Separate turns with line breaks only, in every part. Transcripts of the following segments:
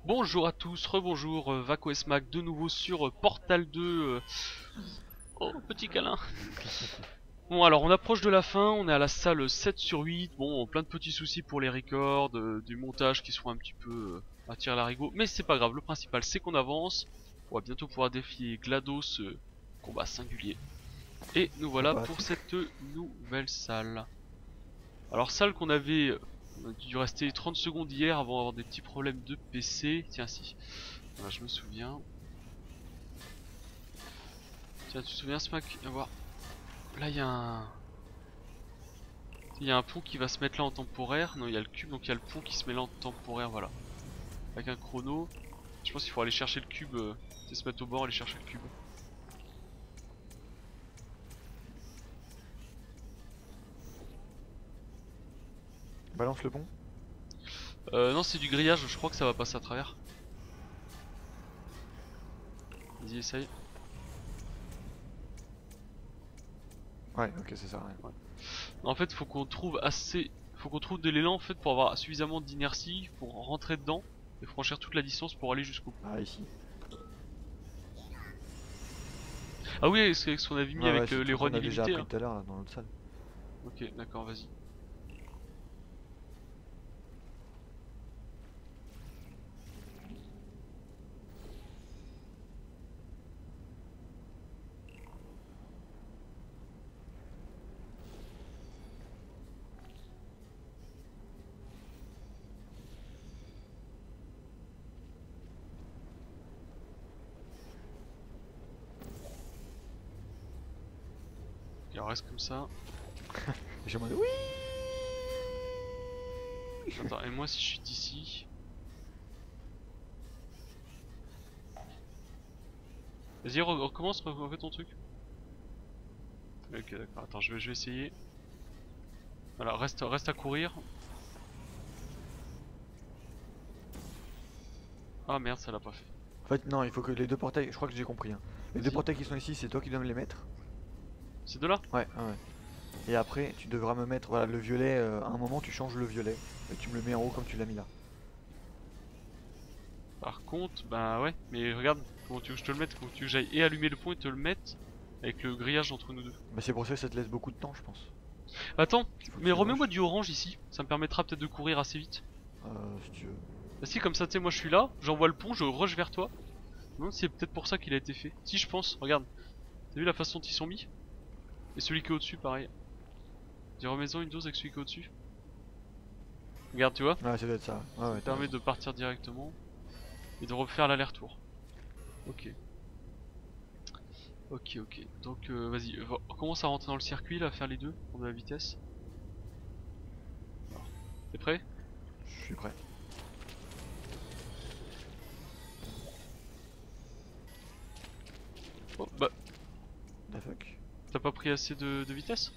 Bonjour à tous, rebonjour, Vaco et Smack de nouveau sur Portal 2. Oh, petit câlin. Bon, alors on approche de la fin, on est à la salle 7 sur 8. Bon, plein de petits soucis pour les records, du montage qui sont un petit peu à tirer l'arigot. Mais c'est pas grave, le principal c'est qu'on avance. On va bientôt pouvoir défier GLaDOS, combat singulier. Et nous voilà
Sympa.
pour cette nouvelle salle. Alors, salle qu'on avait. On a dû rester 30 secondes hier avant d'avoir des petits problèmes de PC. Tiens, si. Voilà, je me souviens. Tiens, tu te souviens, Smack? Viens voir. Là, il y a un pont qui va se mettre là en temporaire. Non, il y a le cube, donc il y a le pont qui se met là en temporaire, voilà. Avec un chrono. Je pense qu'il faut aller chercher le cube. C'est se mettre au bord, aller chercher le cube.
Balance le pont.
Non, c'est du grillage, je crois que ça va passer à travers. Vas-y, essaye.
Ouais, ok, c'est ça. Ouais.
En fait, faut qu'on trouve assez. Faut qu'on trouve de l'élan en fait pour avoir suffisamment d'inertie pour rentrer dedans et franchir toute la distance pour aller jusqu'au bout.
Ah, ici.
Ah oui, c'est ce qu'on avait mis
Ouais, ouais,
avec
c'est le
les
truc
runs
qu'on a déjà
illimités.
appris
Hein.
tout à l'heure là, dans l'autre salle.
Ok, d'accord, vas-y. Il reste comme ça.
Et j'ai demandé oui.
Attends, et moi si je suis d'ici. Vas-y, recommence, refais ton truc. Ok, d'accord, attends, je vais essayer. Voilà, reste à courir. Ah merde, ça l'a pas fait.
En fait, non, il faut que les deux portails. Je crois que j'ai compris. Hein. Les deux
Vas-y.
portails qui sont ici, c'est toi qui dois me les mettre.
C'est de là?
Ouais, ouais. Et après, tu devras me mettre voilà, le violet. À un moment, tu changes le violet. Et tu me le mets en haut comme tu l'as mis là.
Par contre, bah ouais, mais regarde, comment tu veux que je te le mette? Comment tu veux que j'aille et allumer le pont et te le mettre avec le grillage entre nous deux?
Bah, c'est pour ça que ça te laisse beaucoup de temps, je pense.
Attends,
Il faut que
mais
tu
remets-moi
rushes.
du orange ici, ça me permettra peut-être de courir assez vite.
Si tu veux.
Bah si, comme ça, tu sais, moi je suis là, j'envoie le pont, je rush vers toi. Non, c'est peut-être pour ça qu'il a été fait. Si, je pense, regarde. T'as vu la façon dont ils sont mis? Et celui qui est au-dessus, pareil. Dis remets-en une dose avec celui qui est au-dessus. Regarde, tu vois?
Ouais, ça doit être ça. Ouais,
Ça
ouais,
me
t'as
permet
raison.
de partir directement et de refaire l'aller-retour. Ok. Ok, ok. Donc, vas-y, on commence à rentrer dans le circuit là, à faire les deux, pour de la vitesse. Alors, t'es prêt?
Je suis prêt.
Oh, bah,
The fuck.
t'as pas pris assez de vitesse?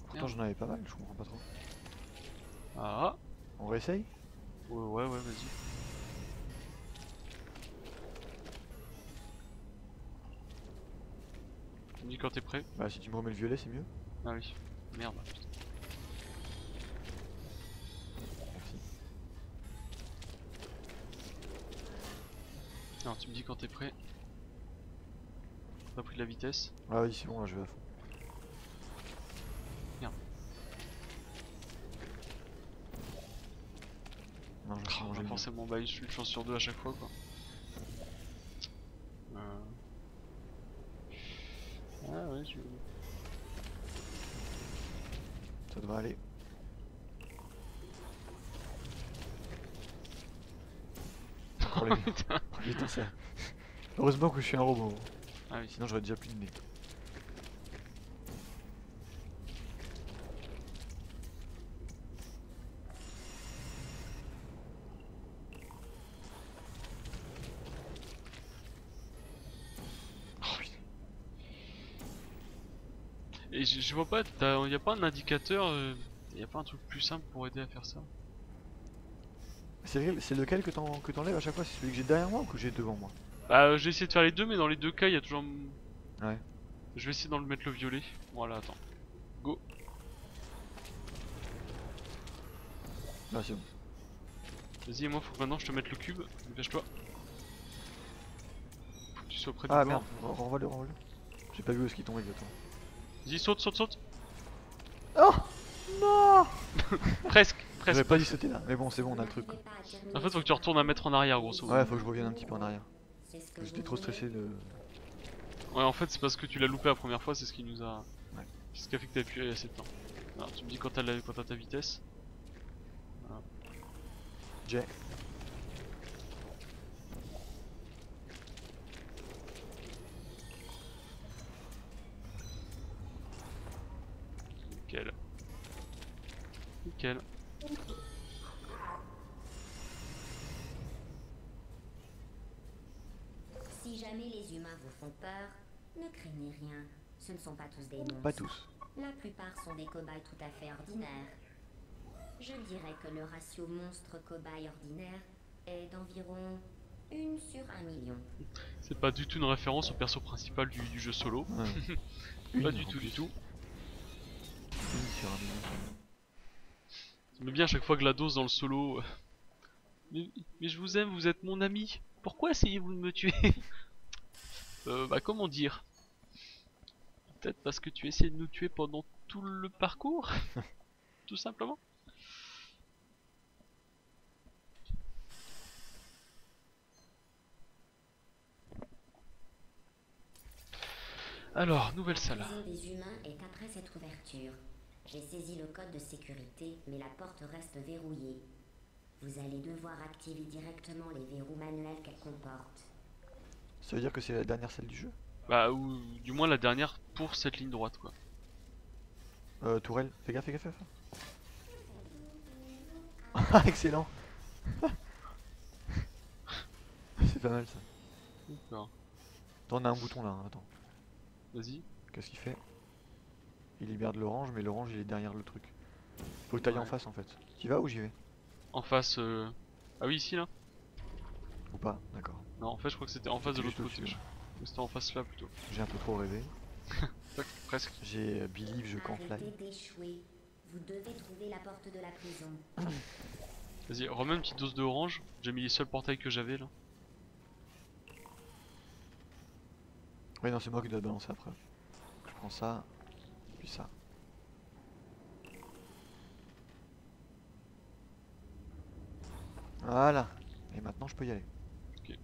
Pourtant,
Merde.
j'en avais pas mal, je comprends pas trop.
Ah,
On réessaye?
ouais, vas-y. Tu me dis quand t'es prêt?
Bah, si tu me remets le violet, c'est mieux.
Ah oui. Merde, putain.
Merci.
Alors, tu me dis quand t'es prêt. T'as pris de la vitesse.
Ah oui, c'est bon, là, je vais à fond.
Merde.
Non, je me suis
Oh,
mangé le mien.
forcément, bah, une chance sur deux à chaque fois, quoi. Ah ouais,
Ça devrait aller. Encore les...
Putain.
Oh, putain, ça... Heureusement que je suis un robot.
Ah oui.
Sinon, j'aurais déjà plus de nez. Oh, putain.
Et je vois pas, y a pas un indicateur, y a pas un truc plus simple pour aider à faire ça?
C'est lequel que t'enlèves à chaque fois? C'est celui que j'ai derrière moi ou que j'ai devant moi?
Bah, j'ai essayé de faire les deux, mais dans les deux cas, il y a toujours.
Ouais.
Je vais essayer d'en le mettre le violet. Voilà, attends. Go.
Là, c'est bon.
Vas-y, et moi faut que maintenant je te mette le cube, dépêche-toi. Faut que tu sois près du
Ah
bord.
merde, renvoie-le, renvoie-le. J'ai pas vu où est-ce qu'il tombait exactement.
Vas-y, saute, saute, saute.
Oh non.
Presque,
J'aurais
presque.
pas dû sauter là, mais bon c'est bon on a le truc quoi.
En fait faut que tu retournes à mettre en arrière grosso modo.
Ouais faut que je revienne un petit peu en arrière. J'étais trop stressé de...
Ouais, en fait c'est parce que tu l'as loupé la première fois, c'est ce qui nous a...
Ouais.
C'est ce qui a fait que t'as appuyé assez de temps. Alors tu me dis quand t'as ta vitesse. Voilà.
J'ai.
Nickel. Nickel.
Si jamais les humains vous font peur, ne craignez rien. Ce ne sont pas tous des monstres.
Pas tous.
La plupart sont des cobayes tout à fait ordinaires. Je dirais que le ratio monstre-cobaye ordinaire est d'environ 1 sur 1 million.
C'est pas du tout une référence au perso principal du jeu solo.
Ouais.
Pas du tout, du tout.
Une sur un million.
J'aime bien à chaque fois GLaDOS dans le solo. Mais je vous aime, vous êtes mon ami. Pourquoi essayez-vous de me tuer? Bah comment dire? Peut-être parce que tu essayes de nous tuer pendant tout le parcours? Tout simplement. Alors, nouvelle salle.
La prison des humains est après cette ouverture. J'ai saisi le code de sécurité, mais la porte reste verrouillée. Vous allez devoir activer directement les verrous manuels qu'elle comporte.
Ça veut dire que c'est la dernière salle du jeu?
Bah, ou du moins la dernière pour cette ligne droite, quoi.
Tourelle, fais gaffe, fais gaffe, fais gaffe. Ah excellent. C'est pas mal ça.
D'accord.
Attends, on a un bouton là, hein, attends.
Vas-y.
Qu'est-ce qu'il fait? Il libère de l'orange, mais l'orange il est derrière le truc. Faut que t'ailles en face en fait. T'y vas ou j'y vais?
En face. Ah oui, ici là?
Ou pas? D'accord.
Non, en fait, je crois que c'était en face de
Juste
l'autre côté.
au-dessus, là.
C'était en face là plutôt.
J'ai un peu trop rêvé.
Presque.
J'ai Believe, je canfly.
Arrêtez d'échouer. Vous devez trouver la porte de la prison.
Vas-y, remets une petite dose de orange. J'ai mis les seuls portails que j'avais là.
Oui, non, c'est moi qui dois balancer après. Je prends ça, puis ça. Voilà. Et maintenant je peux y aller.
Ok.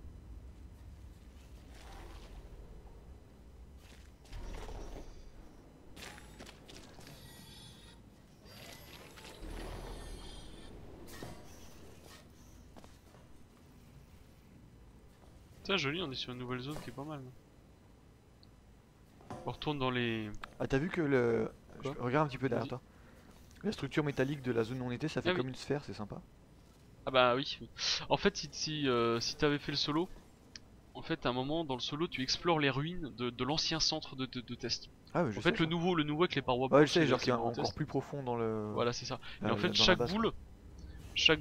Tiens, joli, on est sur une nouvelle zone qui est pas mal. On retourne dans les...
Ah, t'as vu que le...
Quoi?
Regarde un petit peu derrière
Vas-y.
toi. La structure métallique de la zone où on était, ça fait
Ah oui.
comme une sphère, c'est sympa.
Ah bah oui. En fait, si t'avais fait le solo, en fait, à un moment dans le solo, tu explores les ruines de l'ancien centre de test.
Ah, ouais, je
En
sais
fait, le nouveau avec les parois
ça. Ouais, je
blanches,
sais,
c'est
genre qui est
le
encore
test.
plus profond dans le...
Voilà, c'est ça. Et
Là,
en fait,
dans la
chaque
base,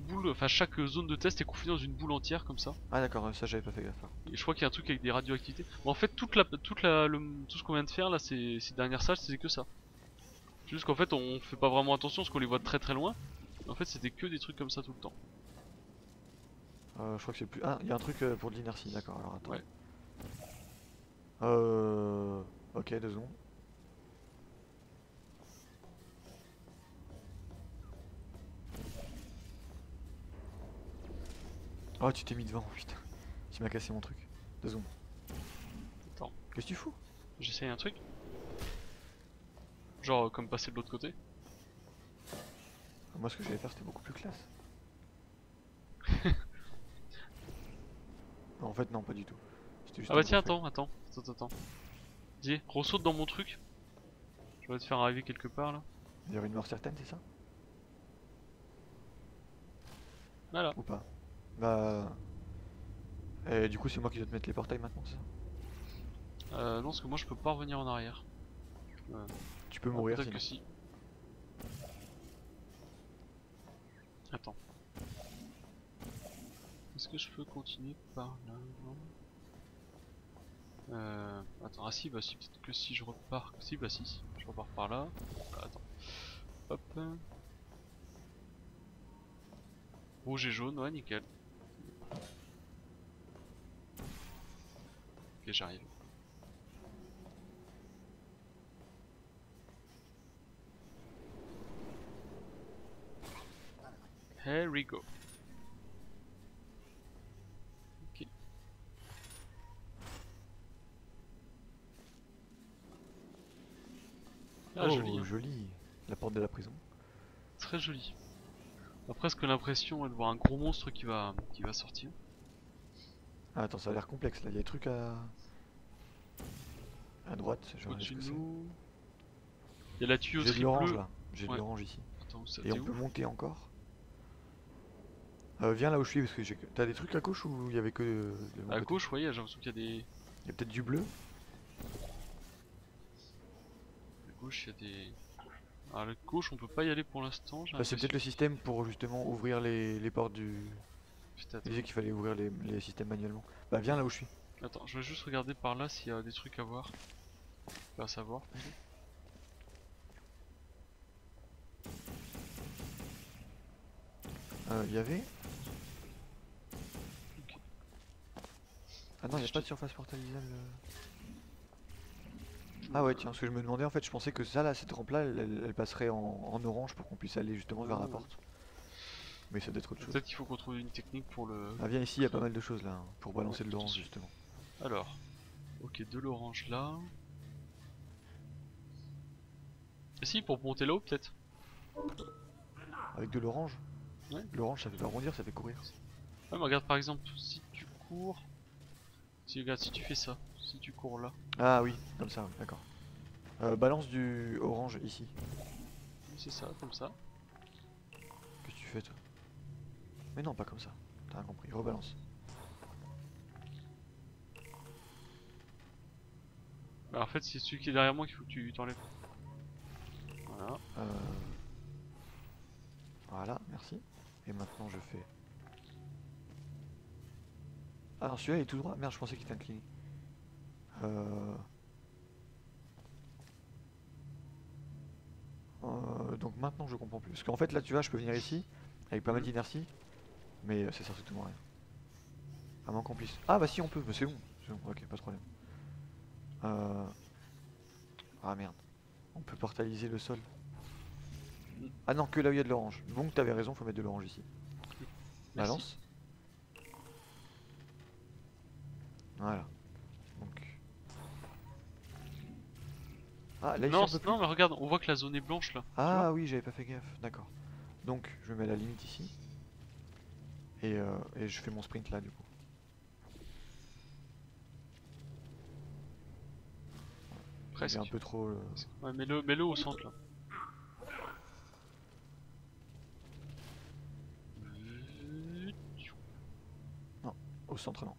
boule, enfin chaque zone de test est confinée dans une boule entière comme ça.
Ah d'accord, ça j'avais pas fait gaffe.
Et je crois qu'il y a un truc avec des radioactivités. Bon, en fait, tout ce qu'on vient de faire là, ces dernières salles, c'est que ça. C'est juste qu'en fait, on fait pas vraiment attention parce qu'on les voit de très très loin. En fait, c'était que des trucs comme ça tout le temps.
Je crois que c'est plus... Ah, il y a un truc pour de l'inertie, d'accord, alors attends.
Ouais.
Ok, 2 secondes. Oh, tu t'es mis devant, putain. Tu m'as cassé mon truc. 2 secondes.
Attends,
Qu'est-ce que tu fous?
j'essaye un truc. Genre comme passer de l'autre côté.
Moi, ce que j'allais faire, c'était beaucoup plus classe. Non, en fait, non, pas du tout. C'était juste
Ah bah
un
tiens,
gros fait.
attends. Dis, ressaute dans mon truc. Je vais te faire arriver quelque part là.
Il y aurait une mort certaine, c'est ça?
Voilà.
Ou pas? Bah... Et du coup, c'est moi qui dois te mettre les portails maintenant, c'est ça?
Non, parce que moi je peux pas revenir en arrière.
Tu peux mourir
Peut-être
sinon.
que si. Attends. Est-ce que je peux continuer par là? Non. Attends, ah si, bah si, peut-être que si je repars. Si, bah si, je repars par là. Voilà, attends. Hop. Rouge et jaune, ouais, nickel. Ok, j'arrive. Here we go. Ok. Ah,
Oh,
joli, hein.
joli. La porte de la prison.
Très joli. On a presque l'impression de voir un gros monstre qui va sortir.
Ah, attends, ça a l'air complexe là. Il y a des trucs à droite. Je regarde ce
Au-dessus
que
de
c'est.
nous. Il y a la
J'ai de
tuyauterie
l'orange
bleue.
là. J'ai de
Ouais.
l'orange ici.
Attends, ça
Et
t'es
on
où?
peut monter encore. Viens là où je suis parce que t'as des trucs à gauche ou il y avait que de mon
À
côté?
gauche, ouais, j'ai l'impression qu'il y a des.
Il y a peut-être du bleu.
À gauche, il y a des. À la gauche, on peut pas y aller pour l'instant. J'ai
Bah, c'est peut-être le
l'impression.
système pour justement ouvrir les portes du.
Putain,
Il disait qu'il fallait ouvrir les systèmes manuellement. Bah viens là où je suis.
attends, je vais juste regarder par là s'il y a des trucs à voir. Pas à savoir.
Il y avait.
Ok.
Ah non, il n'y a pas de surface portalisable. Ah ouais, tiens, ce que je me demandais en fait, je pensais que ça là, cette rampe là, elle passerait en orange pour qu'on puisse aller justement vers la
Oh.
porte. Mais ça doit être autre chose.
Peut-être qu'il faut qu'on trouve une technique pour le.
Ah viens ici, il y a pas mal de choses là, hein, pour balancer de l'orange
attention.
justement.
Alors, ok, de l'orange là. Et si, pour monter là-haut, peut-être.
Avec de l'orange.
Ouais.
L'orange ça fait pas rondir, ça fait courir.
Ouais, mais regarde par exemple, si tu cours. Si, regarde, si tu fais ça, si tu cours là.
Ah oui, comme ça, oui, d'accord. Balance du orange ici.
C'est ça, comme ça.
Qu'est-ce que tu fais toi? Mais non, pas comme ça. T'as rien compris, rebalance.
Bah, en fait, c'est celui qui est derrière moi qu'il faut que tu t'enlèves. Voilà.
Voilà, merci. Et maintenant je fais. Ah non, celui-là il est tout droit. Merde, je pensais qu'il était incliné. Donc maintenant je comprends plus. Parce qu'en fait là tu vois, je peux venir ici avec pas mal d'inertie, mais ça sert strictement à rien. À moins qu'on puisse. Ah bah si on peut, bah, c'est bon. C'est bon, ok, pas de problème. Ah merde. On peut portaliser le sol. Ah non, que là où il y a de l'orange. Donc t'avais raison, faut mettre de l'orange ici.
Merci.
Balance. Voilà. Donc. Ah là ici
Non,
on peut plus.
non, mais regarde, on voit que la zone est blanche là. Tu vois.
Ah oui, j'avais pas fait gaffe, d'accord. Donc je me mets la limite ici. Et je fais mon sprint là du coup.
Presque.
J'ai un peu trop.
Ouais, mets-le au centre là.
Non, au centre non.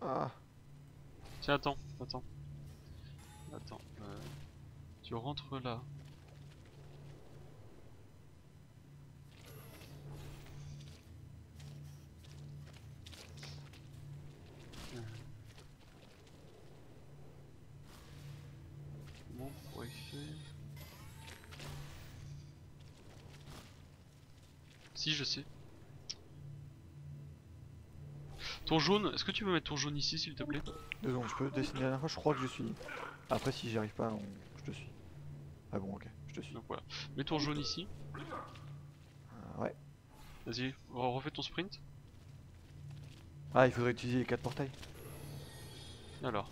Ah,
Tiens, attends, attends. Attends. Tu rentres là. Comment on pourrait faire? Si, je sais. Ton jaune, est-ce que tu peux mettre ton jaune ici s'il te plaît?
2 secondes, je peux dessiner la dernière fois, je crois que je suis. Après si j'y arrive pas, je te suis. Ah bon ok, je te suis.
Donc voilà. Mets ton jaune ici.
Ouais.
Vas-y, refais ton sprint.
Ah il faudrait utiliser les 4 portails.
Alors.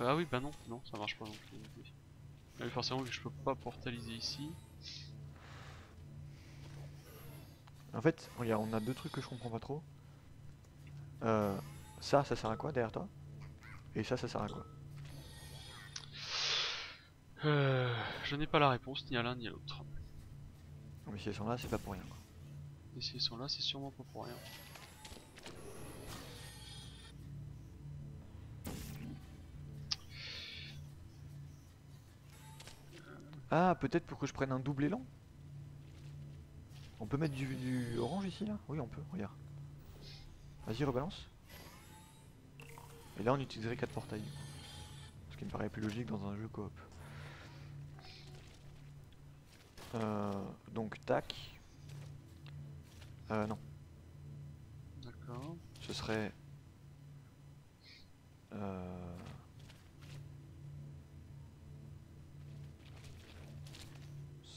Ah oui, bah non, non, ça marche pas non plus. Ah oui, forcément, vu que je peux pas portaliser ici.
En fait, regarde, on a 2 trucs que je comprends pas trop. Ça sert à quoi derrière toi? Et ça sert à quoi?
Je n'ai pas la réponse, ni à l'un ni à l'autre.
Non, mais si elles sont là, c'est pas pour rien quoi.
Et si elles sont là, c'est sûrement pas pour rien.
Ah, peut-être pour que je prenne un double élan? On peut mettre du orange ici là? Oui, on peut, regarde. Vas-y, rebalance. Et là on utiliserait 4 portails. Ce qui me paraît plus logique dans un jeu coop. Donc tac. Non,
D'accord.
ce serait...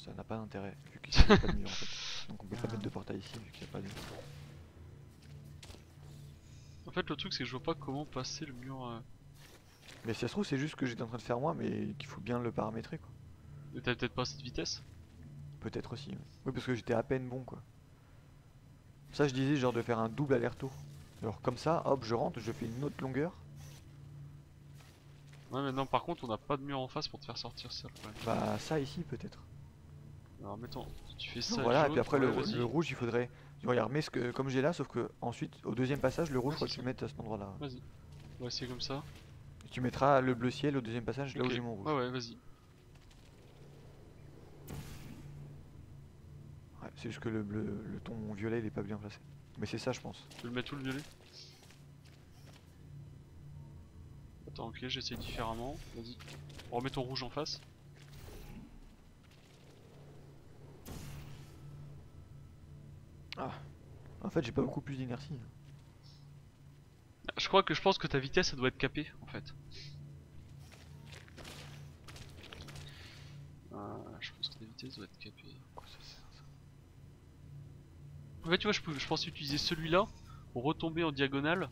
Ça n'a pas d'intérêt, vu qu'ici il n'y a pas de mur en fait. Donc on peut pas mettre de portail ici, vu qu'il n'y a pas de mur.
En fait, le truc, c'est que je vois pas comment passer le mur.
Mais si ça se trouve, c'est juste ce que j'étais en train de faire moi, mais qu'il faut bien le paramétrer quoi.
Et t'as peut-être pas cette vitesse.
Peut-être aussi. Ouais. Oui, parce que j'étais à peine bon quoi. Ça, je disais genre de faire un double aller-retour. Alors comme ça, hop, je rentre, je fais une autre longueur.
Ouais, mais non, par contre, on n'a pas de mur en face pour te faire sortir ça. Le problème.
Bah ça ici peut-être.
Alors, mettons, tu fais
Non,
ça.
voilà, et
jaune,
puis après
ouais,
le
vas-y.
rouge, il faudrait... Regarde, mets ce que comme j'ai là, sauf que ensuite, au deuxième passage, le rouge,
Ouais,
faut que
c'est
tu
ça.
le mettes à cet endroit-là.
Vas-y. On va essayer comme ça.
Et tu mettras le bleu ciel au deuxième passage, là où
Ok.
j'ai mon rouge.
Ouais, ouais, vas-y.
Ouais, c'est juste que le ton violet, il est pas bien placé. Mais c'est ça, je pense.
Tu veux le mettre où le violet? Attends, ok, j'essaye différemment. Vas-y. Remets ton rouge en face.
Ah. En fait, j'ai pas beaucoup plus d'inertie.
Je pense que ta vitesse, ça doit être capée en fait. Je pense que ta vitesse doit être capée.
Quoi ça sert, ça
En fait, tu vois, je pensais utiliser celui-là pour retomber en diagonale.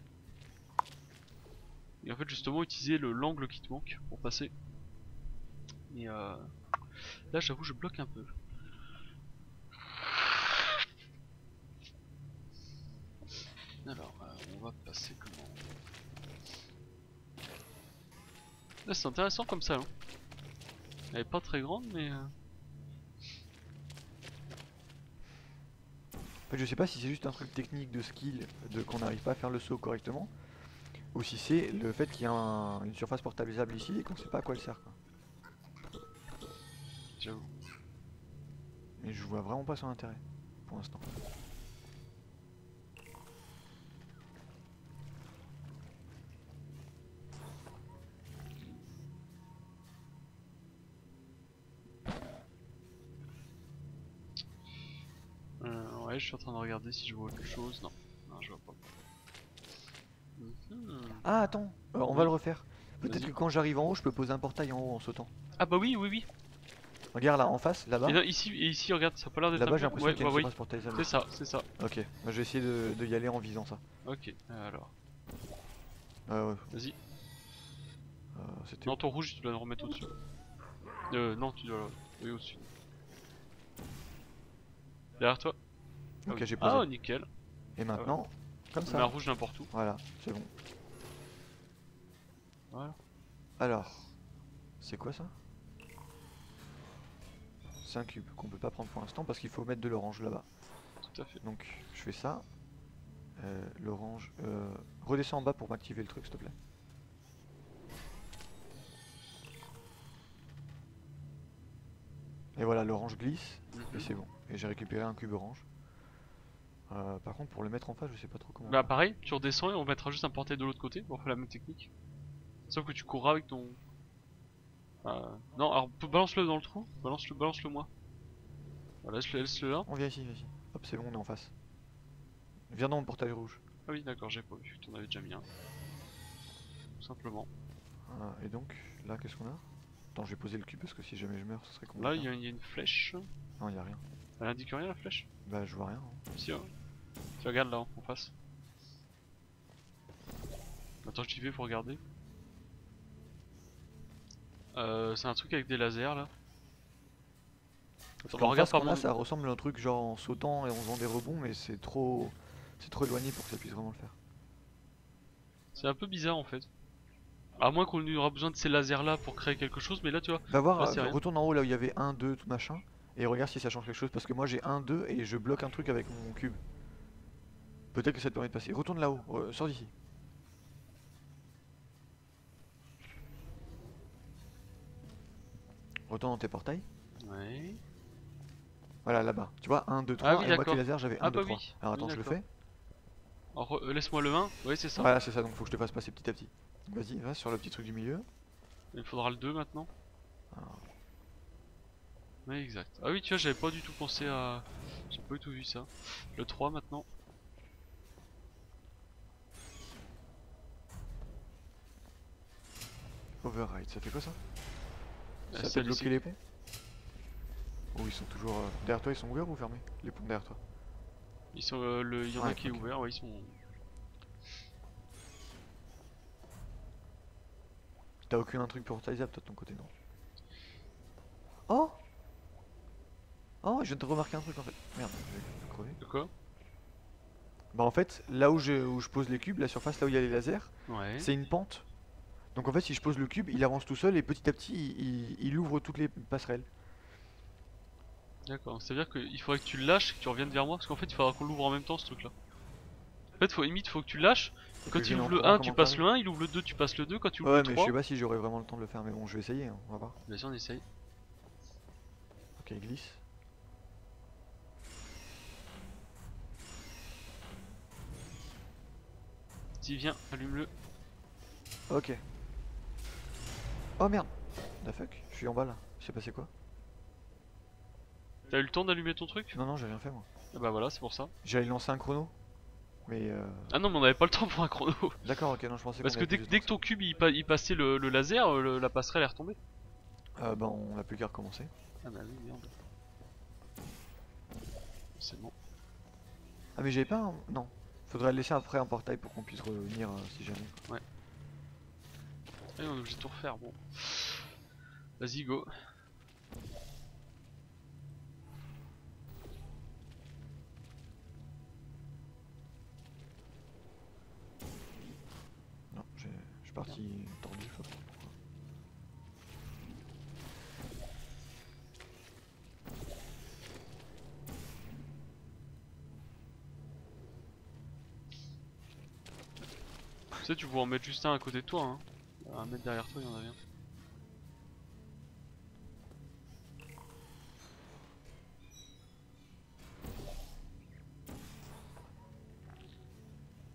Et en fait, justement, utiliser l'angle qui te manque pour passer. Mais là, j'avoue, je bloque un peu. Alors, on va passer comment? Là, c'est intéressant comme ça. Hein. Elle est pas très grande, mais.
En fait, je sais pas si c'est juste un truc technique de skill, de qu'on n'arrive pas à faire le saut correctement, ou si c'est le fait qu'il y a une surface portabilisable ici et qu'on sait pas à quoi elle sert. Quoi.
J'avoue.
Mais je vois vraiment pas son intérêt, pour l'instant.
Ouais, je suis en train de regarder si je vois autre chose. Non, non, je vois pas.
Ah attends, on va
Oui.
le refaire. Peut-être
Vas-y.
que quand j'arrive en haut, je peux poser un portail en haut en sautant.
Ah bah oui, oui, oui.
Regarde là, en face, là-bas.
Et là, ici, regarde, ça a pas l'air d'être
Là-bas,
un
j'ai
mur.
l'impression
Ouais,
qu'il y a
bah
une
oui.
surface portabilisable.
C'est ça, c'est ça.
Ok, bah, je vais essayer de y aller en visant ça.
Ok, alors,
Ouais,
vas-y.
c'était...
Non, ton rouge, tu dois le remettre au-dessus. Non, tu dois oui, au-dessus. Derrière toi.
Ok,
oui.
j'ai posé.
Ah, nickel.
Et maintenant, comme
On met un
ça.
rouge n'importe où.
Voilà, c'est bon.
Voilà.
Alors, c'est quoi ça? C'est un cube qu'on peut pas prendre pour l'instant parce qu'il faut mettre de l'orange là-bas.
Tout à fait.
Donc je fais ça. L'orange. Redescends en bas pour m'activer le truc s'il te plaît. Et voilà, l'orange glisse et c'est bon. Et j'ai récupéré un cube orange. Par contre pour le mettre en face je sais pas trop comment.
Bah pareil, tu redescends et on mettra juste un portail de l'autre côté. On fait la même technique. Sauf que tu courras avec ton... non, alors balance-le dans le trou. Balance-le moi. Voilà, laisse-le là.
On vient ici, viens ici. Hop c'est bon, on est en face. Viens dans le portail rouge.
Ah oui, d'accord, j'ai pas vu. T'en avais déjà mis un. Tout simplement.
Voilà, et donc là qu'est-ce qu'on a? Attends, je vais poser le cube parce que si jamais je meurs ce serait compliqué.
Là, il y a une flèche.
Non, y a rien.
Elle indique rien la flèche?
Bah je vois rien. Hein.
Si, ouais. Tu regardes là, en face. Attends, j'y vais pour regarder. C'est un truc avec des lasers là.
Parce
Attends,
qu'en
regarde
face,
par
qu'on a,
mon...
ça ressemble à un truc genre en sautant et en faisant des rebonds, mais c'est trop éloigné pour que ça puisse vraiment le faire.
C'est un peu bizarre en fait. À moins qu'on aura besoin de ces lasers là pour créer quelque chose, mais là tu vois.
Va voir,
Là, c'est rien.
retourne en haut là où il y avait 1, 2, tout machin, et regarde si ça change quelque chose, parce que moi j'ai 1, 2 et je bloque un truc avec mon cube. Peut-être que ça te permet de passer. Retourne là-haut, sors d'ici. Retourne dans tes portails.
Ouais.
Voilà là-bas. Tu vois, 1, 2, 3,
Ah oui,
et moi
d'accord.
qui laser j'avais 1,
Ah
2,
bah
3.
oui.
Alors
Oui,
attends, je le
d'accord.
fais.
Alors laisse-moi le 1. Ouais, c'est ça.
Voilà, c'est ça, donc faut que je te fasse passer petit à petit. Vas-y, va sur le petit truc du milieu.
Il me faudra le 2 maintenant.
Ah.
Ouais, exact. Ah oui, tu vois, j'avais pas du tout pensé à... J'ai pas du tout vu ça. Le 3 maintenant.
Override, ça fait quoi ça? Ça
Ça
fait
laissé-
bloquer les ponts? Oh, ils sont toujours... Derrière toi, ils sont ouverts ou fermés? Les ponts derrière toi?
Ils sont, il y en a
Ouais,
un qui est
ok.
ouvert, ouais, ils sont...
T'as aucun truc pour portalisable toi de ton côté, non? Oh! Oh, je viens de remarquer un truc en fait. Merde, je vais crever.
De quoi?
Bah en fait, là où je pose les cubes, la surface là où il y a les lasers,
Ouais.
c'est une pente. Donc en fait, si je pose le cube, il avance tout seul et petit à petit, il ouvre toutes les passerelles.
D'accord, c'est-à-dire qu'il faudrait que tu le lâches et que tu reviennes vers moi, parce qu'en fait il faudra qu'on l'ouvre en même temps ce truc là. En fait, limite, faut que tu le lâches.
Faut que
Quand
je
il
vienne en
ouvre le
courant
1, tu
comment
passes
t'arrives.
le 1, il ouvre le 2, tu passes le 2, quand tu ouvres
Ouais,
le
mais je
3.
sais pas si j'aurai vraiment le temps de le faire, mais bon, je vais essayer, hein, on va voir.
Vas-y, on essaye.
Ok, il glisse.
Dis, viens, allume-le.
Ok. Oh merde! The fuck? Je suis en bas là. Il s'est passé quoi?
T'as eu le temps d'allumer ton truc?
Non, non, j'ai rien fait moi.
Ah bah voilà, c'est pour ça.
J'allais lancer un chrono. Mais
Ah non, mais on avait pas le temps pour un chrono.
D'accord, ok, non, je pensais qu'on
Parce que
avait
dès,
plus de
dès que
temps
ton cube il passait le laser, la passerelle est retombée.
que ça. Bah, on a plus qu'à recommencer.
Ah bah oui, merde. C'est bon.
Ah, mais j'avais pas un... Non. Faudrait laisser après un portail pour qu'on puisse revenir si jamais.
Ah, on est obligé de tout refaire, bon. Vas-y, go.
Non, je suis parti tordu, je sais pas pourquoi.
Tu sais, tu pourrais en mettre juste un à côté de toi, hein. Un mètre derrière toi, il y en avait un.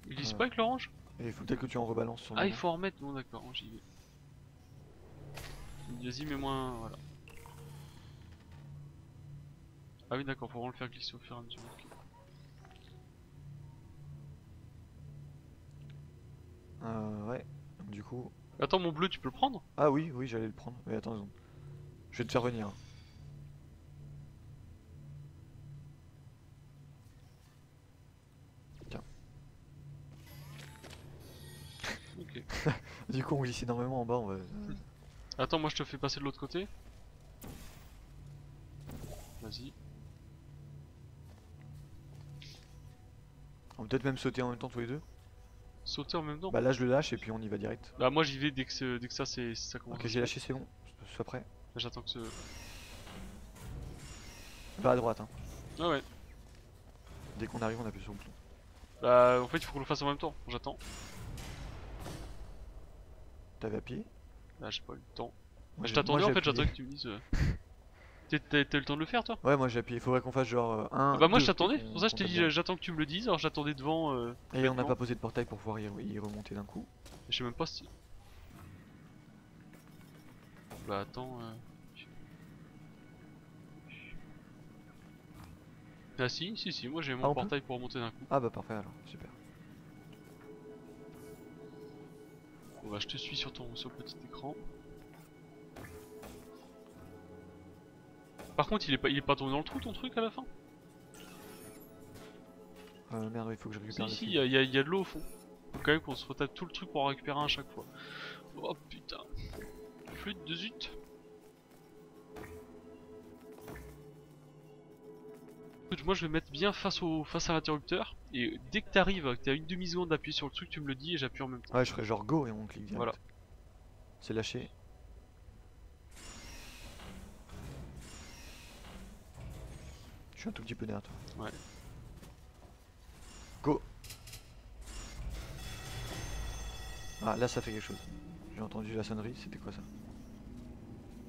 Il glisse pas avec l'orange?
Et il faut peut-être que tu en rebalances sur le
Ah, il
moment.
faut en remettre, bon d'accord, j'y vais. Vas-y, mets-moi un, voilà. Ah oui, d'accord, faut vraiment le faire glisser au fur et à mesure. Ok.
Ouais. Donc, du coup...
Attends, mon bleu, tu peux le prendre?
Ah oui, oui, j'allais le prendre. Mais attends, une seconde. Je vais te faire venir. Tiens.
Ok.
Du coup, on glisse énormément en bas, on va...
Attends, moi je te fais passer de l'autre côté. Vas-y.
On va peut-être même sauter en même temps tous les deux.
Sauter en même temps.
Bah là, je le lâche et puis on y va direct.
Bah moi j'y vais dès que, dès que ça commence.
Ok,
à
j'ai
se
lâché, c'est bon. Sois prêt.
faire. J'attends que ce...
Va à droite, hein.
Ah ouais.
Dès qu'on arrive, on appuie sur le bouton.
Bah en fait il faut qu'on le fasse en même temps. J'attends.
T'avais appuyé?
Là j'ai pas eu le temps.
Moi,
Je
j'ai-
t'attendais
moi,
en
j'ai
fait, j'attendais
appuyé.
que tu me dises... T'as eu le temps de le faire toi?
Ouais, moi j'ai appuyé. Il faudrait qu'on fasse genre un.
Bah moi je
deux,
t'attendais,
et
c'est
qu'on-
pour ça je
qu'on
t'ai
tape
dit
bien.
j'attends que tu me le dises, alors j'attendais devant...
Et on n'a
bêtement.
pas posé de portail pour pouvoir y remonter d'un coup.
Je sais même pas si... Bah attends... Ah si, moi j'ai
Ah,
mon
on peut
portail pour remonter d'un coup.
Ah bah parfait alors, super.
Bon bah je te suis sur sur le petit écran. Par contre il est pas tombé dans le trou ton truc à la fin?
Merde, il faut que je récupère
Si
le
si,
cube.
il y a de l'eau au fond. Faut quand même qu'on se retape tout le truc pour en récupérer un à chaque fois. Oh putain. Flûte de zut. Écoute, moi je vais me mettre bien face à l'interrupteur. Et dès que t'arrives, que t'as une demi-seconde d'appuyer sur le truc, tu me le dis et j'appuie en même temps.
Ouais, je ferais genre go et on clique direct.
Voilà.
C'est lâché. Je suis un tout petit peu derrière toi.
Ouais.
Go. Ah là ça fait quelque chose. J'ai entendu la sonnerie, c'était quoi ça?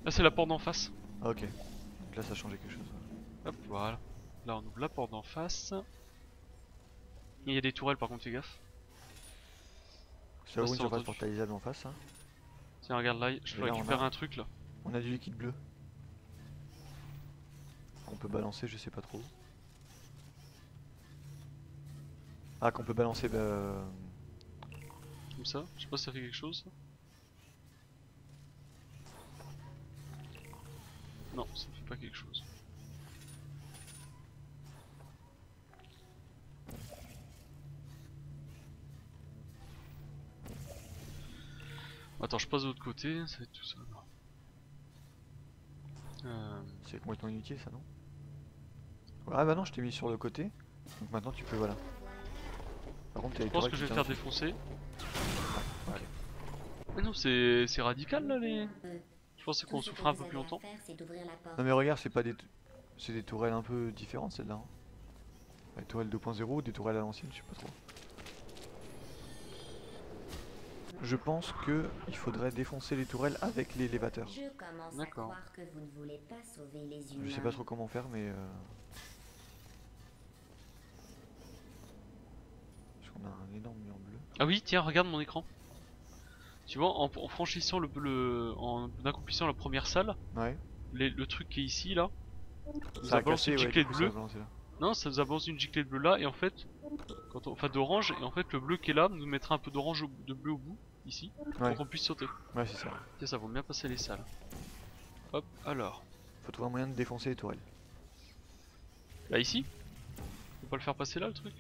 Là c'est la porte d'en face.
Ah ok. Donc là ça a changé quelque chose.
Hop, voilà. Là on ouvre la porte d'en face. Il y a des tourelles par contre, fais gaffe.
Ça ouvre une
c'est
surface
entendu.
portalisable en face. Hein.
Tiens, regarde là, je
Et
peux
là,
récupérer un truc là.
On a du liquide bleu. On peut balancer, je sais pas trop. Ah, qu'on peut balancer, bah.
Comme ça, je sais pas si ça fait quelque chose ça. Non, ça fait pas quelque chose. Attends, je passe de l'autre côté, ça va être tout ça.
C'est complètement inutile ça, non? Ah bah non, je t'ai mis sur le côté. Donc maintenant tu peux, voilà. Par contre, t'as
Je
les
pense
tourelles
que
qui
je vais
tiennent
faire
dessus.
défoncer.
Ok.
Mais non, c'est radical là les.
Un peu.
Je pensais
Tout
qu'on
ce que
souffrait un
vous
peu plus
avez à
longtemps.
faire, c'est d'ouvrir la porte.
Non mais regarde, c'est pas des... C'est des tourelles un peu différentes celles-là. Hein. Les tourelles 2.0 ou des tourelles à l'ancienne, je sais pas trop. Je pense que il faudrait défoncer les tourelles avec l'élévateur.
Je commence à
D'accord.
croire que vous ne voulez pas sauver les humains.
Je sais pas trop comment faire, mais parce qu'on a un énorme mur bleu.
Ah oui, tiens, regarde mon écran. Tu vois, en franchissant en accomplissant la première salle,
Ouais.
le truc qui est ici là, nous
Ça
a
a
balancé
cassé,
une
ouais,
giclée
du
de
coup ça a
bleu.
balancé là.
Non, ça nous a balancé une giclée de bleu là, et en fait, enfin d'orange, et en fait le bleu qui est là nous mettra un peu d'orange, de bleu au bout, ici,
Ouais,
pour qu'on puisse sauter.
ouais c'est ça.
Tiens, ça vaut bien passer les salles. Hop, alors.
Faut trouver un moyen de défoncer les tourelles.
Là ici on peut pas le faire passer là le truc?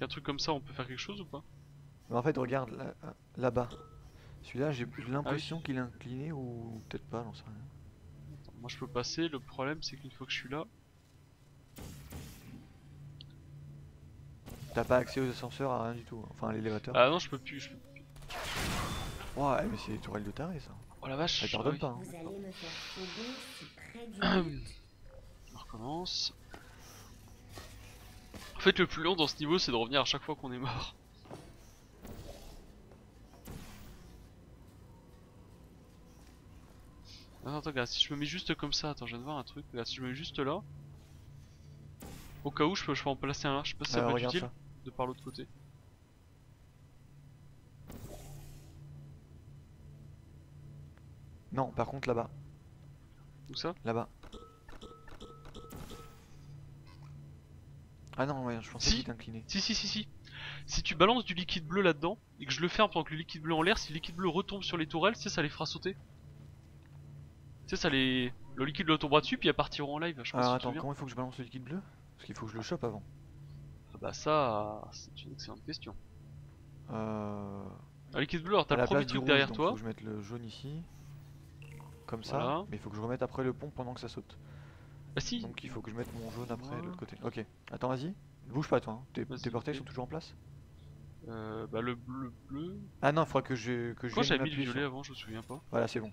Un truc comme ça, on peut faire quelque chose ou pas?
Mais en fait, regarde là-bas. Celui-là, j'ai
Ah
l'impression qu'il est incliné ou peut-être pas, j'en sais rien.
Attends, moi je peux passer, le problème c'est qu'une fois que je suis là.
T'as pas accès aux ascenseurs à rien du tout, enfin à l'élévateur.
Ah non, je peux plus.
Ouais, mais c'est des tourelles de taré ça.
Oh la vache!
Ça pardonne
oui.
pas. Hein.
Vous allez me faire tomber si près du but.
On recommence. En fait, le plus long dans ce niveau, c'est de revenir à chaque fois qu'on est mort. Attends, regarde, si je me mets juste comme ça, attends, je viens de voir un truc. Regarde, si je me mets juste là, au cas où je peux en placer un là, je sais pas si ça peut être
Regarde
utile
ça.
de par l'autre côté.
Non, par contre là-bas.
Où ça?
Là-bas. Ah non, ouais, je pensais
Si.
qu'il était incliné.
Si. Si tu balances du liquide bleu là-dedans et que je le ferme pendant que le liquide bleu en l'air, si le liquide bleu retombe sur les tourelles, tu sais, ça les fera sauter. Tu sais, ça les. Le liquide bleu tombera dessus puis elles partiront en live. Je sais pas si
Alors
tu te
attends,
souviens.
comment il faut que je balance le liquide bleu? Parce qu'il faut que je le chope avant.
Ah bah ça, c'est une excellente question.
Euh...
Un liquide bleu, alors t'as
à
le
la
premier
place du
truc
rouge,
derrière
donc
toi.
faut que je mette le jaune ici. Comme
Voilà.
ça. Mais il faut que je remette après le pont pendant que ça saute.
Bah si.
Donc il faut que je mette mon jaune après de
Voilà.
l'autre côté. Ok. Attends, vas-y. Bouge pas toi. Hein.
Vas-y,
Tes portails
ok.
sont toujours en place?
Bah le bleu.
Ah non, il faudra que je
Quand
vienne
j'avais mis le
m'appuyer
violet
sur-
avant, je me souviens pas.
Voilà, c'est bon.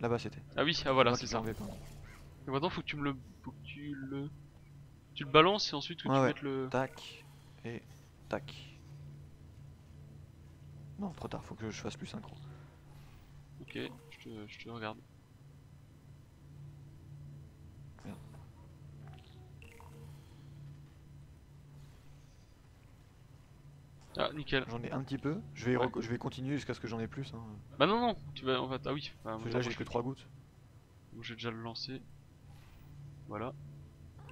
Là-bas c'était.
Ah oui, ah voilà,
Moi
c'est
qui
ça.
l'ai enlevé, pardon.
Et maintenant faut que tu me le. Faut que tu le. Tu le balances et ensuite que
Ouais,
tu
ouais.
mettes le.
Tac. Et tac. Non, trop tard, faut que je fasse plus synchro.
Ok, je te regarde.
Merde.
Ah nickel.
J'en ai un petit peu. Je vais,
Ouais.
je vais continuer jusqu'à ce que j'en ai plus. Hein.
Bah non, tu vas en fait. Ah oui, bah,
Parce que
attends,
là j'ai
moi,
que 3 gouttes.
j'ai déjà le lancé. Voilà.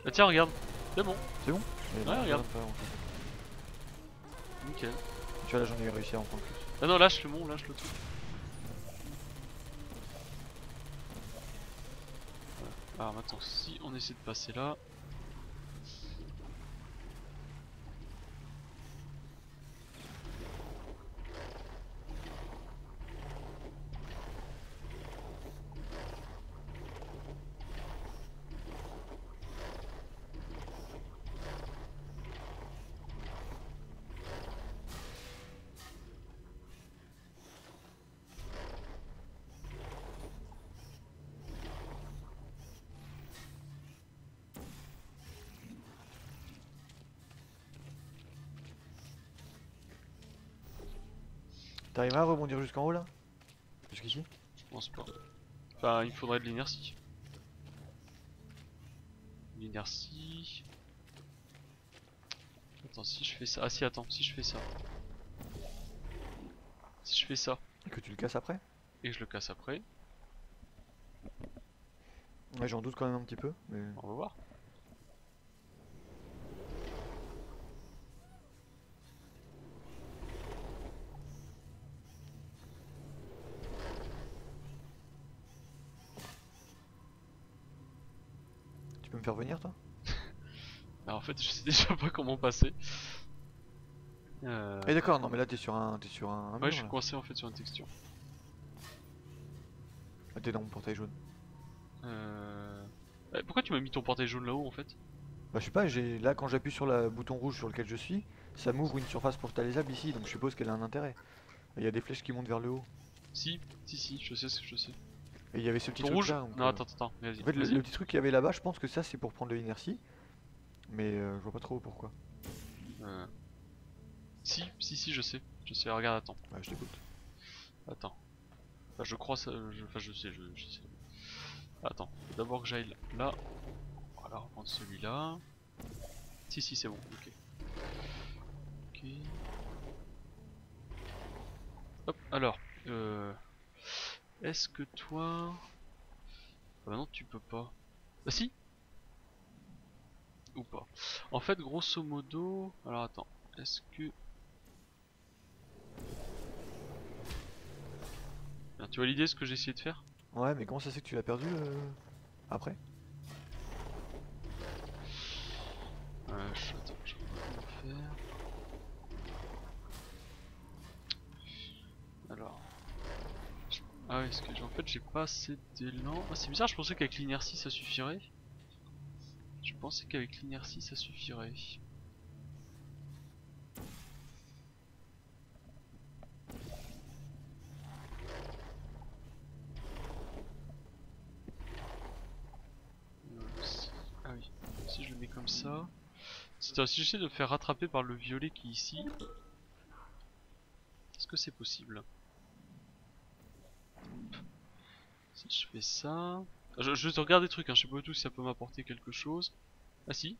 Ah tiens, regarde. C'est bon,
C'est bon? Mais non,
regarde.
pas, en fait.
nickel.
Tu vois là j'en ai réussi à en prendre plus.
Ah non, lâche le truc. Voilà. Alors maintenant, si on essaie de passer là.
T'arriveras à rebondir jusqu'en haut là? Jusqu'ici?
Je pense pas. Enfin, il me faudrait de l'inertie. L'inertie. Attends, si je fais ça. Ah si, attends, si je fais ça. Si je fais ça
Et que tu le casses après?
et que je le casse après,
Ouais, j'en doute quand même un petit peu, mais...
on va voir.
Tu peux me faire venir, toi?
Alors en fait, je sais déjà pas comment passer.
Ah d'accord, non mais là t'es sur un
Ouais,
mur
je suis
là.
coincé en fait sur une texture.
Ah, t'es dans mon portail jaune.
Pourquoi tu m'as mis ton portail jaune là-haut en fait?
Bah je sais pas, j'ai là quand j'appuie sur le bouton rouge sur lequel je suis, ça m'ouvre une surface portalisable ici, donc je suppose qu'elle a un intérêt. Il y a des flèches qui montent vers le haut.
Si, je sais ce que je sais.
Et il y avait ce petit
Ton
truc
rouge?
là. Donc,
Non, attends, vas-y.
en fait,
Vas-y.
le petit truc qu'il y avait là-bas, je pense que ça c'est pour prendre de l'inertie. Mais je vois pas trop pourquoi.
Euh, Si, je sais, regarde, attends.
Ouais, je t'écoute.
Attends. Enfin, je crois ça, enfin je sais, je sais. Attends, faut d'abord que j'aille là. Voilà, reprendre celui-là. Si, c'est bon, ok. Ok. Hop, alors, est-ce que toi... Ah bah non, tu peux pas. Bah si. Ou pas. En fait, grosso modo... Alors attends, est-ce que... Ah, tu vois l'idée, ce que j'ai essayé de faire?
Ouais, mais comment ça se fait que tu l'as perdu après?
Attends, je sais pas comment faire. Alors... Ah ouais, parce que en fait j'ai pas assez d'élan. Ah c'est bizarre, je pensais qu'avec l'inertie ça suffirait. Je pensais qu'avec l'inertie ça suffirait. Ah oui, si je le mets comme ça. C'est-à-dire si j'essaie de me faire rattraper par le violet qui est ici. Est-ce que c'est possible? Si je fais ça... Je te regarde des trucs, hein. Je sais pas du tout si ça peut m'apporter quelque chose. Ah si,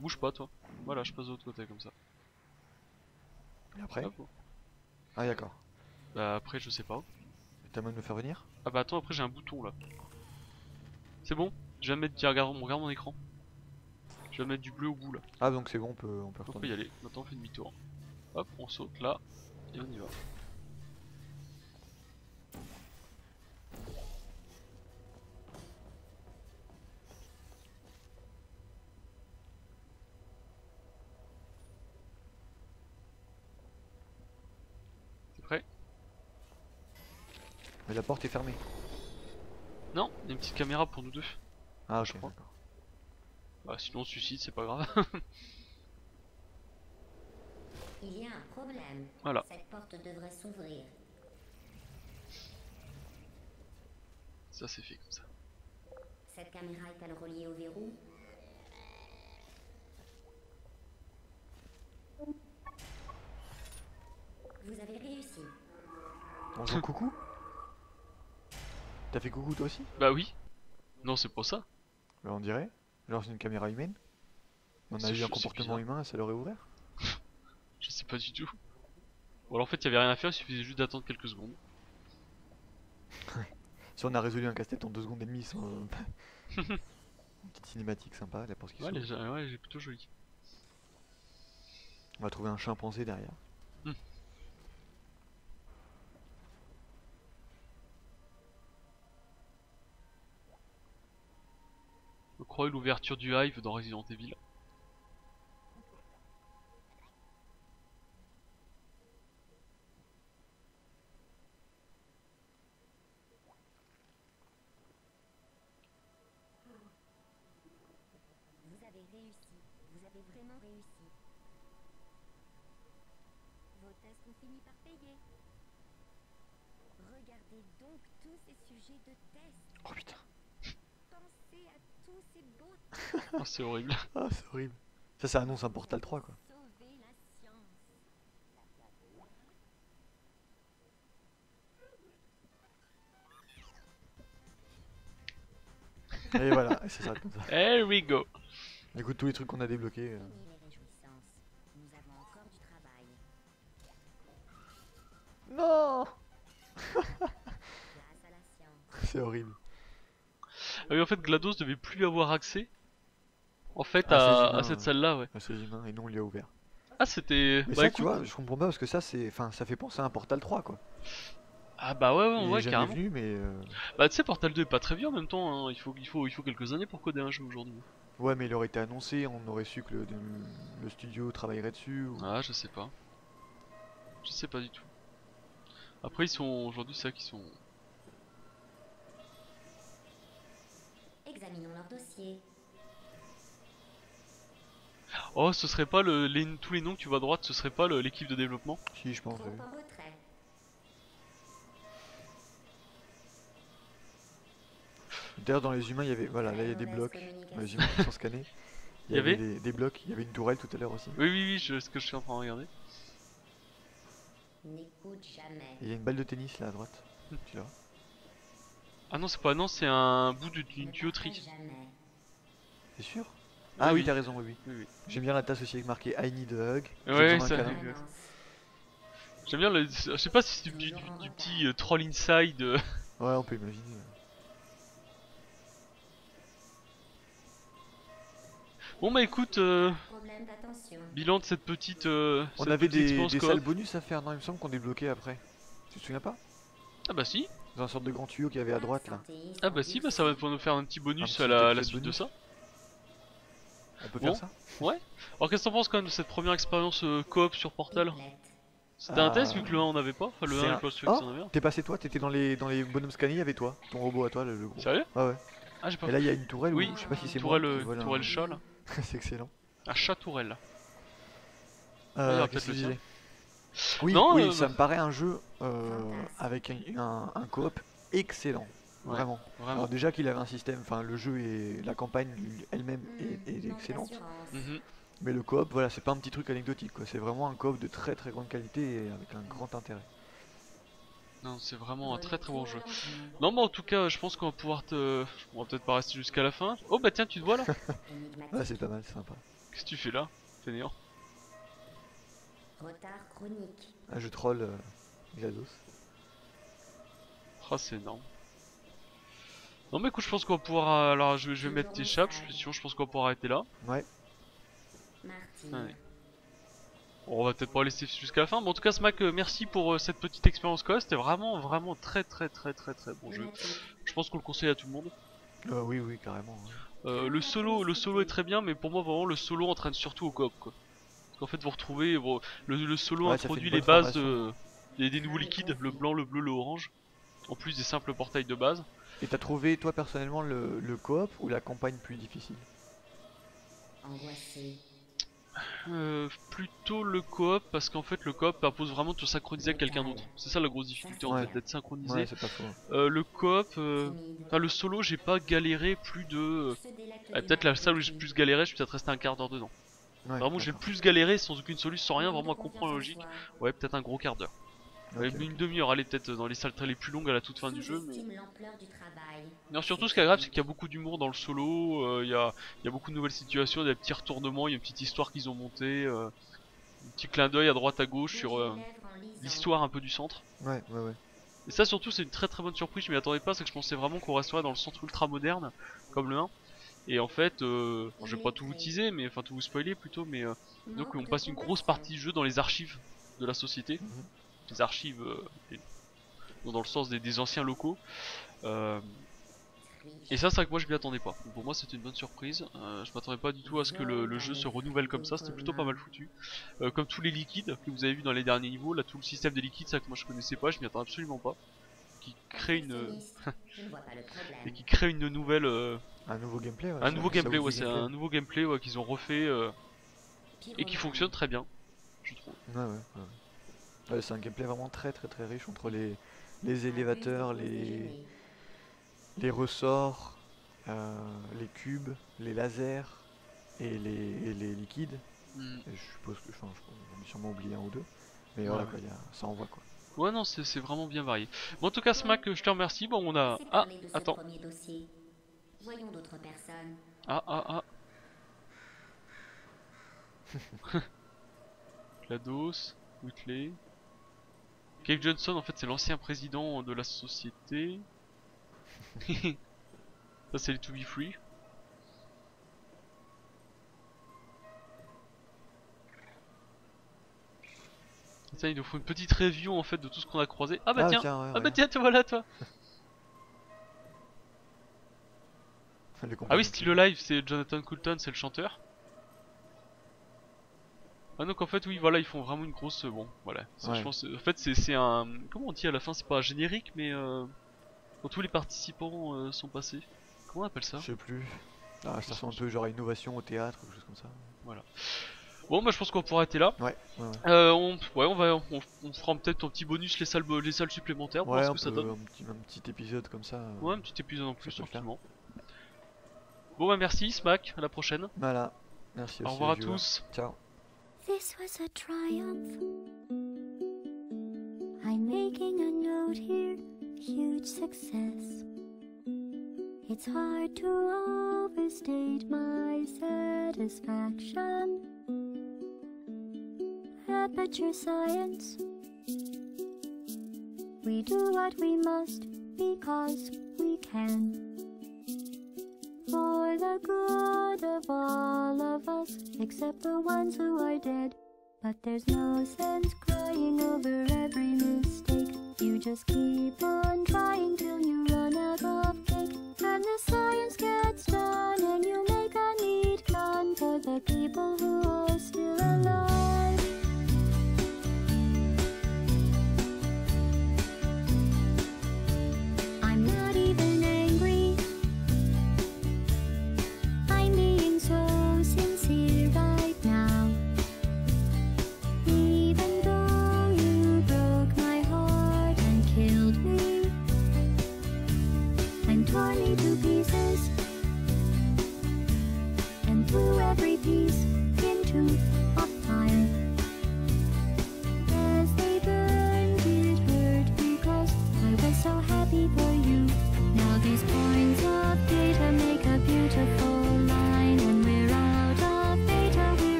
bouge pas toi. Voilà, je passe de l'autre côté comme ça.
Et après?
Hop.
Ah d'accord.
Bah après je sais pas.
T'as moyen de me faire venir?
Ah bah attends, après j'ai un bouton là. C'est bon? Je vais mettre, tiens, regarde mon écran. Je vais mettre du bleu au bout là.
Ah donc c'est bon, on peut
On peut
retourner.
y aller. Maintenant on fait demi-tour. Hop, on saute là et on y va. T'es prêt?
Mais la porte est fermée.
Non, il y a une petite caméra pour nous deux.
Ah
Je
ok,
crois.
d'accord.
Bah sinon on se suicide, c'est pas grave.
Il y a un problème.
Voilà.
Cette porte devrait s'ouvrir.
Ça c'est fait comme ça.
Cette caméra est-elle reliée au verrou? Vous avez réussi.
On joue coucou? T'as fait coucou toi aussi?
Bah oui. Non, c'est pas ça.
Bah, on dirait. Genre c'est une caméra humaine. On a eu un comportement humain, ça l'aurait ouvert.
Je sais pas du tout. Bon alors en fait il y avait rien à faire, il suffisait juste d'attendre quelques secondes.
Si on a résolu un casse-tête en 2 secondes et demie sans... Une petite cinématique sympa, la porte qui
Ouais,
s'ouvre.
ouais, j'ai plutôt joli.
On va trouver un chimpanzé derrière.
Je crois l'ouverture du Hive dans Resident Evil.
Vous avez réussi. Vous avez vraiment réussi. Vos tests ont fini par payer. Regardez donc tous ces sujets de tests.
Oh putain.
Pensez à tous ces beaux
Oh, c'est horrible.
Ah c'est horrible. Ça annonce un Portal 3 quoi.
sauver la science.
Et voilà, et ça s'arrête comme ça.
Here we go.
Écoute tous les trucs qu'on a débloqués.
Fini les réjouissances. Nous avons
Non.
Grâce à la science.
C'est horrible.
Ah oui, en fait, GLaDOS devait plus avoir accès. En fait,
Ah, ces
à
humains,
cette salle-là, ouais.
à ces humains, et nous on lui a ouvert.
Ah, c'était.
Mais
Bah
ça, tu
écoute.
vois, je comprends pas parce que ça, c'est, enfin, ça fait penser à un Portal 3, quoi.
Ah bah ouais, ouais,
Il est
ouais,
jamais
carrément.
venu, mais
Bah tu sais, Portal 2 est pas très vieux en même temps, hein. Il faut quelques années pour coder un jeu aujourd'hui.
ouais, mais il aurait été annoncé, on aurait su que le studio travaillerait dessus.
Ah, je sais pas. Je sais pas du tout. Après, ils sont. Aujourd'hui, c'est vrai qu'ils sont.
Examinons leur dossier.
Oh, ce serait pas tous les noms que tu vois à droite, ce serait pas l'équipe de développement?
Si, je pense,
Trop
oui.
en retrait.
D'ailleurs, dans les humains, il y avait, voilà, là il y a des blocs. Dans les humains qui sont scannés,
Il y avait
des blocs. Il y avait une tourelle tout à l'heure aussi.
Oui, oui, oui, ce que je suis en train de regarder.
N'écoute jamais.
Et il y a une balle de tennis là à droite. Tu l'as?
Ah non, c'est pas. Non, c'est un bout d'une
Ne
tuyauterie.
partage jamais.
T'es sûr? Ah oui,
oui.
t'as raison, oui, oui.
Oui, oui.
J'aime bien la tasse aussi avec marqué I need a hug. J'ai
Ouais,
besoin d'un
ça-
câlin.
Ouais.
Permanence.
J'aime bien le. Je sais pas si c'est du petit troll inside.
Ouais, on peut imaginer.
Bon, bah écoute,
Problème d'attention.
bilan de cette petite.
On
cette
avait
petite expérience
des
coop.
salles bonus à faire, non? Il me semble qu'on débloquait après. Tu te souviens pas?
Ah bah si.
Dans un sorte de grand tuyau qu'il y avait à droite là.
Ah bah si, bah ça va pouvoir nous faire un petit bonus
petit
à la
épisode
suite de
bonus.
ça.
On peut
Bon.
faire ça?
Alors qu'est-ce que t'en penses quand même de cette première expérience coop sur Portal? C'était un test vu que le 1 on avait pas, enfin le
C'est
1
un-
avec Lost Ark,
Oh,
on avait un.
t'es passé toi? T'étais dans les bonhommes scannés, il y avait toi. Ton robot à toi, le gros.
Sérieux?
Ouais, ouais.
Ah j'ai pas
Et là, il y a une tourelle
Oui,
ou je sais pas si c'est
tourelle,
moi. Voilà,
tourelle chat là.
c'est excellent.
Un chat tourelle là. il y aura
Qu'est-ce
peut-être
que je
le
disais? Oui,
Non,
oui, ça
bah-
me paraît un jeu avec un coop excellent.
Ouais,
Vraiment.
Vraiment.
Alors déjà qu'il avait un système, enfin le jeu et la campagne elle-même est excellente.
Mhm.
Mais le coop, voilà, c'est pas un petit truc anecdotique quoi. C'est vraiment un coop de très très grande qualité et avec un grand intérêt.
Non, c'est vraiment un très très bon jeu. Non, mais en tout cas, je pense qu'on va pouvoir te. On va peut-être pas rester jusqu'à la fin. Oh bah tiens, tu te vois là?
Ah, c'est pas mal, c'est sympa.
Qu'est-ce que tu fais là? Fainéant.
Retard chronique.
Ah, je troll GLaDOS.
Ah, c'est énorme. Non, mais écoute, je pense qu'on va pouvoir. Alors, je vais mettre tes chapes, sinon je pense qu'on va pouvoir arrêter là.
Ouais.
Martyr.
Ouais. Bon, on va peut-être pas laisser jusqu'à la fin, mais en tout cas, Smack, merci pour cette petite expérience quoi. C'était vraiment, vraiment très, très, très, très, très bon jeu.
Lunatique.
Je pense qu'on le conseille à tout le monde.
Oui, oui, carrément. Ouais.
Le solo est très bien, mais pour moi, vraiment, le solo entraîne surtout au coop quoi. Parce qu'en fait, vous retrouvez. Bon, le solo
Ouais, ça fait
introduit
une
les
bonne
bases
formation.
des nouveaux liquides, le blanc, le bleu, le orange. En plus des simples portails de base.
Et t'as trouvé toi personnellement le coop ou la campagne plus difficile?
Angoissé.
Plutôt le coop, parce qu'en fait, le coop impose vraiment de te synchroniser avec quelqu'un d'autre. C'est ça la grosse difficulté en
Ouais.
fait, d'être synchronisé.
Ouais, c'est pas faux.
Le coop,
Timide.
enfin le solo, j'ai pas galéré plus de.
Se délecte
Peut-être
d'une
la salle où j'ai
activité.
plus galéré, je suis peut-être resté un quart d'heure dedans.
Ouais,
Vraiment, j'ai le
d'accord.
plus galéré sans aucune solution, sans rien,
Manque de
vraiment à
confiance
comprendre la
en
logique.
soi.
Ouais, peut-être un gros quart d'heure. Ouais,
Ok, ok.
une demi-heure, allez, peut-être dans les salles très les plus longues à la toute fin du jeu. Mais...
Sous-estime l'ampleur du travail.
Non, surtout ce qui est grave, c'est qu'il y a beaucoup d'humour dans le solo, il y a beaucoup de nouvelles situations, des petits retournements, il y a une petite histoire qu'ils ont montée, un petit clin d'œil à droite à gauche sur
Bouger les lèvres en lisant.
l'histoire un peu du centre.
Ouais, ouais, ouais.
Et ça surtout c'est une très très bonne surprise, je m'y attendais pas, c'est que je pensais vraiment qu'on resterait dans le centre ultra moderne, comme le 1. Et en fait, bon, je vais pas tout vous teaser, mais enfin tout vous spoiler plutôt, mais donc
Manque
on
de
passe une grosse
compassion.
partie du jeu dans les archives de la société.
Mhm.
Les archives dans le sens des anciens locaux. Et ça, c'est vrai que moi je m'y attendais pas. Donc pour moi, c'était une bonne surprise. Je m'attendais pas du tout à ce que le jeu se renouvelle comme ça. C'était plutôt pas mal foutu. Comme tous les liquides que vous avez vu dans les derniers niveaux, là, tout le système des liquides, ça que moi je connaissais pas, je m'y attendais absolument pas. Qui crée une
Je ne vois pas le problème.
et qui crée une nouvelle,
Un nouveau gameplay, ouais.
un nouveau gameplay. Ouais,
ouvre
c'est
le
un nouveau gameplay ouais, qu'ils ont refait et qui fonctionne très bien, je trouve.
Ouais, ouais, ouais. Ouais, c'est un gameplay vraiment très très très riche entre les élévateurs, les ressorts, les cubes, les lasers et les liquides.
Mm.
Et je suppose que, enfin, j'en ai sûrement oublié un ou deux. Mais
Ouais,
voilà,
ouais.
quoi, ça envoie quoi.
Ouais, non, c'est vraiment bien varié. Bon, en tout cas, Smack, je te remercie. Bon, on a.
Assez
Ah,
parlé de ce
attends.
premier dossier. Voyons d'autres personnes.
Ah. GLaDOS, Whitley. Cave Johnson, en fait, c'est l'ancien président de la société. Ça, c'est les To Be Free. Ça, il nous faut une petite review en fait de tout ce qu'on a croisé. Ah bah tiens,
ouais,
ah bah tiens, te voilà toi. Ah oui, Still Alive, c'est Jonathan Coulton, c'est le chanteur. Ah donc en fait oui, voilà, ils font vraiment une grosse, bon, voilà.
Ouais.
Je pense, en fait c'est un, comment on dit à la fin, c'est pas un générique, mais quand tous les participants sont passés. Comment on appelle ça?
Je sais plus. Ah, ça ressemble un peu genre à innovation au théâtre ou quelque chose comme ça.
Voilà. Bon bah je pense qu'on pourra arrêter là.
Ouais, ouais,
On fera peut-être un petit bonus les salles supplémentaires pour
ouais.
voir
Ouais,
ce que ça donne.
un petit épisode comme ça.
Ouais, un petit épisode en plus
peut le faire.
tranquillement. Bon bah merci Smack, à la prochaine.
Voilà. Merci aussi.
Au revoir à
les viewers.
tous.
Ciao.
This was a triumph. I'm making a note here, huge success. It's hard to overstate my satisfaction. Aperture Science. We do what we must because we can. For the good of all of us, except the ones who are dead. But there's no sense crying over every mistake. You just keep on trying till you run out of cake. And the science gets done and you make a neat gun for the people who are still alive. I'm not even angry. I'm being so sincere right now. Even though you broke my heart and killed me and tore me to pieces.